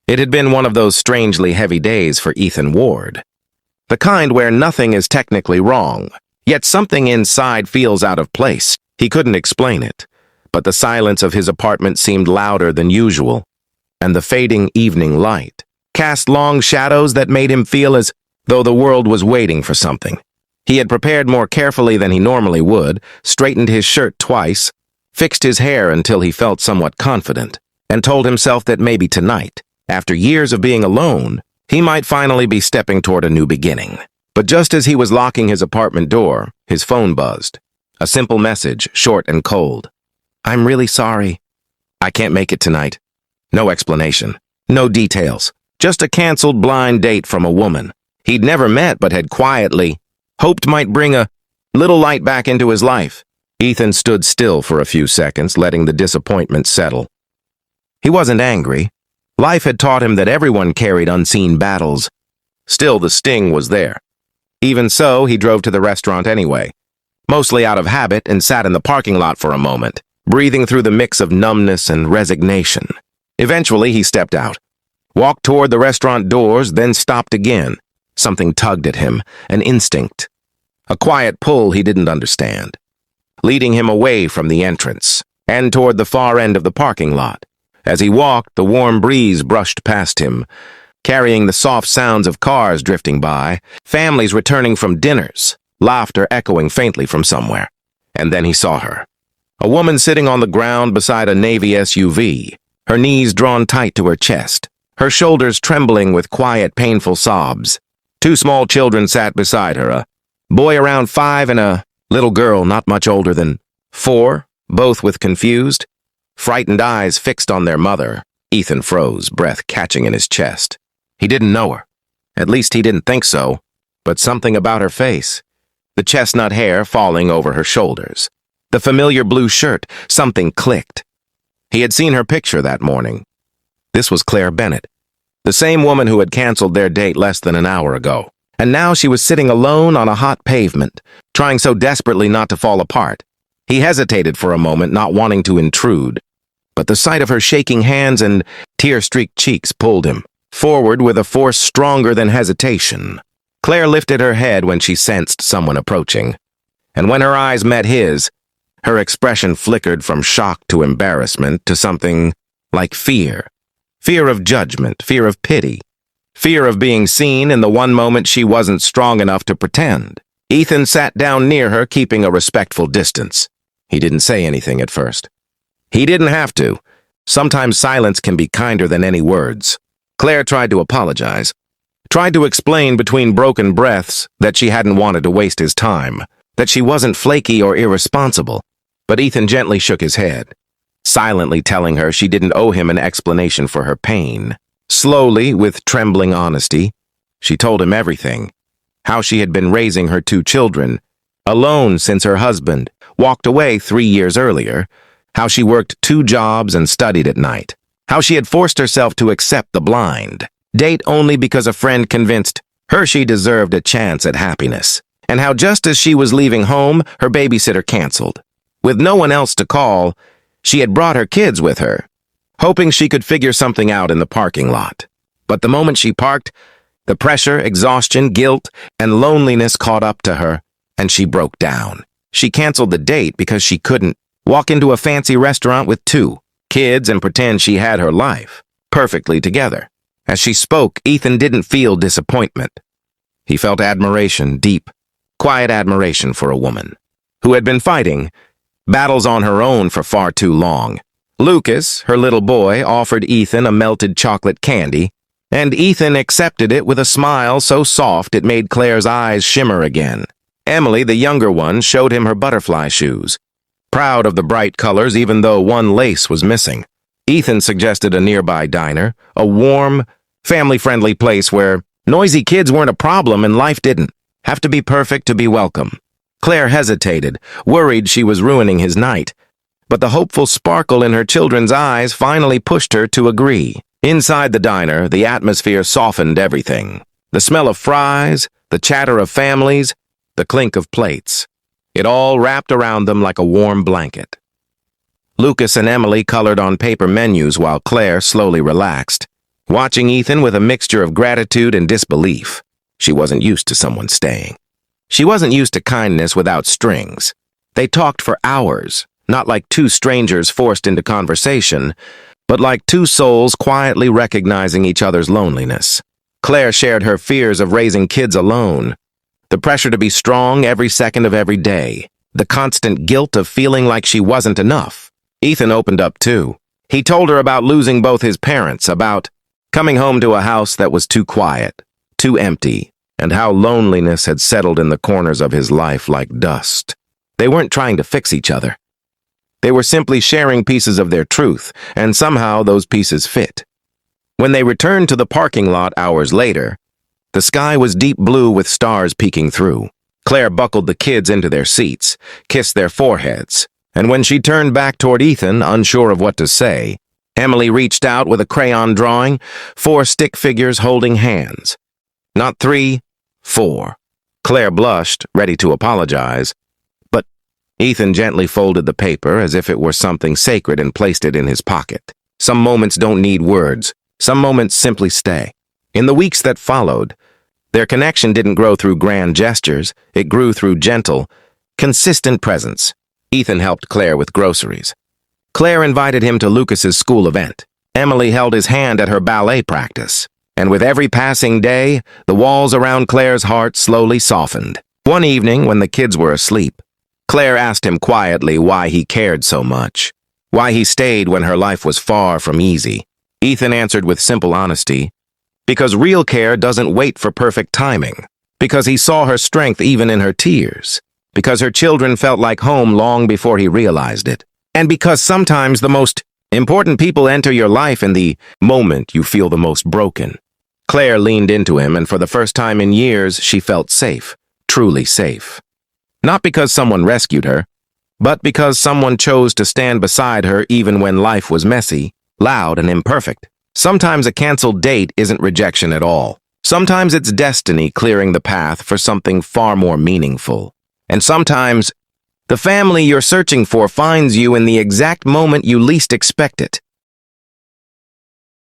It had been one of those strangely heavy days for Ethan Ward. The kind where nothing is technically wrong, yet something inside feels out of place. He couldn't explain it, but the silence of his apartment seemed louder than usual, and the fading evening light cast long shadows that made him feel as though the world was waiting for something. He had prepared more carefully than he normally would, straightened his shirt twice, fixed his hair until he felt somewhat confident, and told himself that maybe tonight, after years of being alone, he might finally be stepping toward a new beginning. But just as he was locking his apartment door, his phone buzzed. A simple message, short and cold. "I'm really sorry. I can't make it tonight." No explanation. No details. Just a canceled blind date from a woman he'd never met but had quietly hoped might bring a little light back into his life. Ethan stood still for a few seconds, letting the disappointment settle. He wasn't angry. Life had taught him that everyone carried unseen battles. Still, the sting was there. Even so, he drove to the restaurant anyway, mostly out of habit, and sat in the parking lot for a moment, breathing through the mix of numbness and resignation. Eventually, he stepped out, walked toward the restaurant doors, then stopped again. Something tugged at him, an instinct, a quiet pull he didn't understand, leading him away from the entrance and toward the far end of the parking lot. As he walked, the warm breeze brushed past him, carrying the soft sounds of cars drifting by, families returning from dinners, laughter echoing faintly from somewhere. And then he saw her. A woman sitting on the ground beside a Navy SUV, her knees drawn tight to her chest, her shoulders trembling with quiet, painful sobs. Two small children sat beside her, a boy around 5 and a little girl not much older than 4, both with confused, frightened eyes fixed on their mother. Ethan froze, breath catching in his chest. He didn't know her. At least he didn't think so. But something about her face, the chestnut hair falling over her shoulders, the familiar blue shirt, something clicked. He had seen her picture that morning. This was Claire Bennett, the same woman who had canceled their date less than an hour ago. And now she was sitting alone on a hot pavement, trying so desperately not to fall apart. He hesitated for a moment, not wanting to intrude, but the sight of her shaking hands and tear-streaked cheeks pulled him forward with a force stronger than hesitation. Claire lifted her head when she sensed someone approaching, and when her eyes met his, her expression flickered from shock to embarrassment to something like fear. Fear of judgment, fear of pity, fear of being seen in the one moment she wasn't strong enough to pretend. Ethan sat down near her, keeping a respectful distance. He didn't say anything at first. He didn't have to. Sometimes silence can be kinder than any words. Claire tried to apologize, tried to explain between broken breaths that she hadn't wanted to waste his time, that she wasn't flaky or irresponsible, but Ethan gently shook his head, silently telling her she didn't owe him an explanation for her pain. Slowly, with trembling honesty, she told him everything, how she had been raising her 2 children, alone since her husband walked away 3 years earlier, how she worked 2 jobs and studied at night, how she had forced herself to accept the blind date only because a friend convinced her she deserved a chance at happiness, and how just as she was leaving home, her babysitter canceled. With no one else to call, she had brought her kids with her, hoping she could figure something out in the parking lot. But the moment she parked, the pressure, exhaustion, guilt, and loneliness caught up to her, and she broke down. She canceled the date because she couldn't walk into a fancy restaurant with 2 kids and pretend she had her life perfectly together. As she spoke, Ethan didn't feel disappointment. He felt admiration, deep, quiet admiration for a woman who had been fighting battles on her own for far too long. Lucas, her little boy, offered Ethan a melted chocolate candy, and Ethan accepted it with a smile so soft it made Claire's eyes shimmer again. Emily, the younger one, showed him her butterfly shoes, proud of the bright colors even though one lace was missing. Ethan suggested a nearby diner, a warm, family-friendly place where noisy kids weren't a problem and life didn't have to be perfect to be welcome. Claire hesitated, worried she was ruining his night, but the hopeful sparkle in her children's eyes finally pushed her to agree. Inside the diner, the atmosphere softened everything. The smell of fries, the chatter of families, the clink of plates. It all wrapped around them like a warm blanket. Lucas and Emily colored on paper menus while Claire slowly relaxed, watching Ethan with a mixture of gratitude and disbelief. She wasn't used to someone staying. She wasn't used to kindness without strings. They talked for hours, not like two strangers forced into conversation, but like two souls quietly recognizing each other's loneliness. Claire shared her fears of raising kids alone, the pressure to be strong every second of every day, the constant guilt of feeling like she wasn't enough. Ethan opened up too. He told her about losing both his parents, about coming home to a house that was too quiet, too empty, and how loneliness had settled in the corners of his life like dust. They weren't trying to fix each other. They were simply sharing pieces of their truth, and somehow those pieces fit. When they returned to the parking lot hours later, the sky was deep blue with stars peeking through. Claire buckled the kids into their seats, kissed their foreheads, and when she turned back toward Ethan, unsure of what to say, Emily reached out with a crayon drawing, 4 stick figures holding hands. Not 3, 4. Claire blushed, ready to apologize, but Ethan gently folded the paper as if it were something sacred and placed it in his pocket. Some moments don't need words. Some moments simply stay. In the weeks that followed, their connection didn't grow through grand gestures. It grew through gentle, consistent presence. Ethan helped Claire with groceries. Claire invited him to Lucas's school event. Emily held his hand at her ballet practice. And with every passing day, the walls around Claire's heart slowly softened. One evening, when the kids were asleep, Claire asked him quietly why he cared so much, why he stayed when her life was far from easy. Ethan answered with simple honesty, because real care doesn't wait for perfect timing, because he saw her strength even in her tears, because her children felt like home long before he realized it, and because sometimes the most important people enter your life in the moment you feel the most broken. Claire leaned into him, and for the first time in years, she felt safe, truly safe. Not because someone rescued her, but because someone chose to stand beside her even when life was messy, loud, and imperfect. Sometimes a canceled date isn't rejection at all. Sometimes it's destiny clearing the path for something far more meaningful. And sometimes the family you're searching for finds you in the exact moment you least expect it.